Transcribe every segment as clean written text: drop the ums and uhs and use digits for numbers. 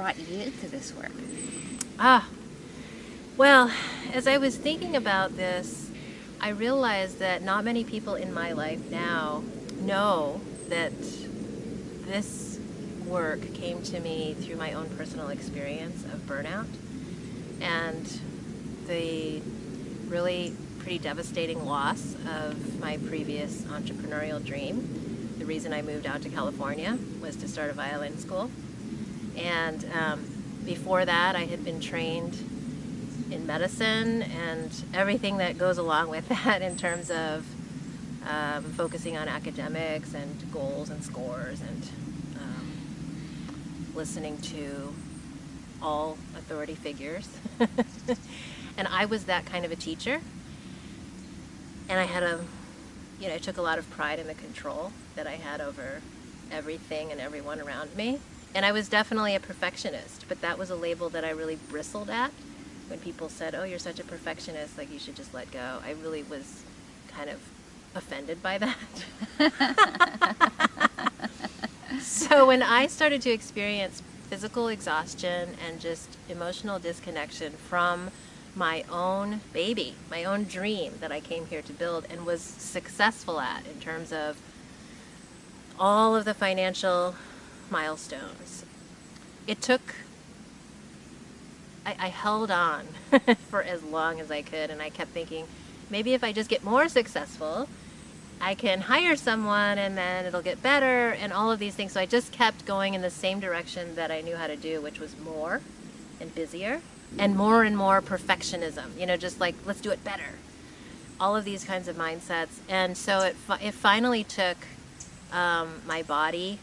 brought you to this work? Well, as I was thinking about this, I realized that not many people in my life now know that this work came to me through my own personal experience of burnout and the really pretty devastating loss of my previous entrepreneurial dream. The reason I moved out to California was to start a violin school. And before that, I had been trained in medicine and everything that goes along with that in terms of focusing on academics and goals and scores and listening to all authority figures. And I was that kind of a teacher. And I had I took a lot of pride in the control that I had over everything and everyone around me. And I was definitely a perfectionist, but that was a label that I really bristled at. When people said, oh, you're such a perfectionist, like you should just let go, I really was kind of offended by that. So when I started to experience physical exhaustion and just emotional disconnection from my own baby, my own dream that I came here to build and was successful at in terms of all of the financial milestones, it took I held on for as long as I could, and I kept thinking, maybe if I just get more successful, I can hire someone and then it'll get better and all of these things. So I just kept going in the same direction that I knew how to do, which was more and busier and more perfectionism, just like, let's do it better. All of these kinds of mindsets. And so it finally took my body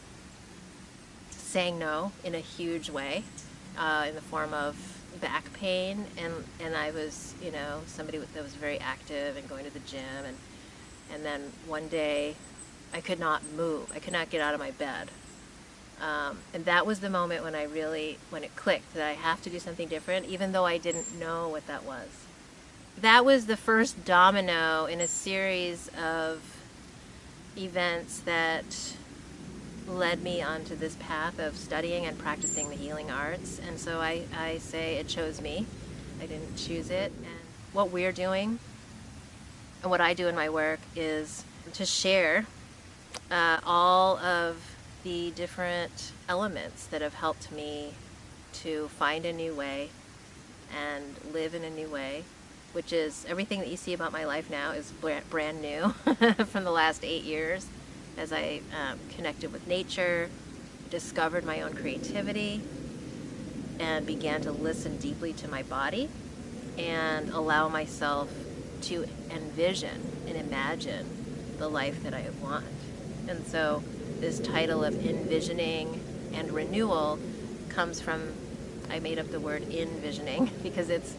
saying no in a huge way, in the form of back pain, and I was somebody that was very active and going to the gym, and then one day I could not move, I could not get out of my bed, and that was the moment when when it clicked that I have to do something different, even though I didn't know what that was. That was the first domino in a series of events that led me onto this path of studying and practicing the healing arts. And so I say it chose me. I didn't choose it. And what we're doing and what I do in my work is to share all of the different elements that have helped me to find a new way and live in a new way, which is everything that you see about my life now is brand new from the last 8 years. As I connected with nature, discovered my own creativity, and began to listen deeply to my body and allow myself to envision and imagine the life that I want. And so this title of InVisioning and Renewal comes from, I made up the word InVisioning because it's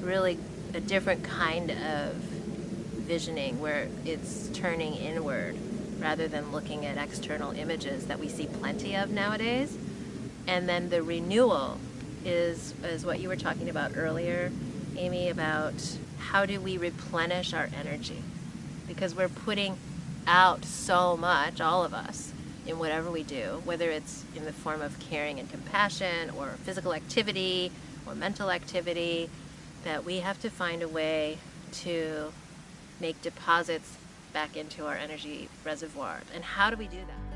really a different kind of visioning where it's turning inward rather than looking at external images that we see plenty of nowadays. And then the renewal is what you were talking about earlier, Amy, about how do we replenish our energy? Because we're putting out so much, all of us, in whatever we do, whether it's in the form of caring and compassion or physical activity or mental activity, that we have to find a way to make deposits back into our energy reservoir. And how do we do that?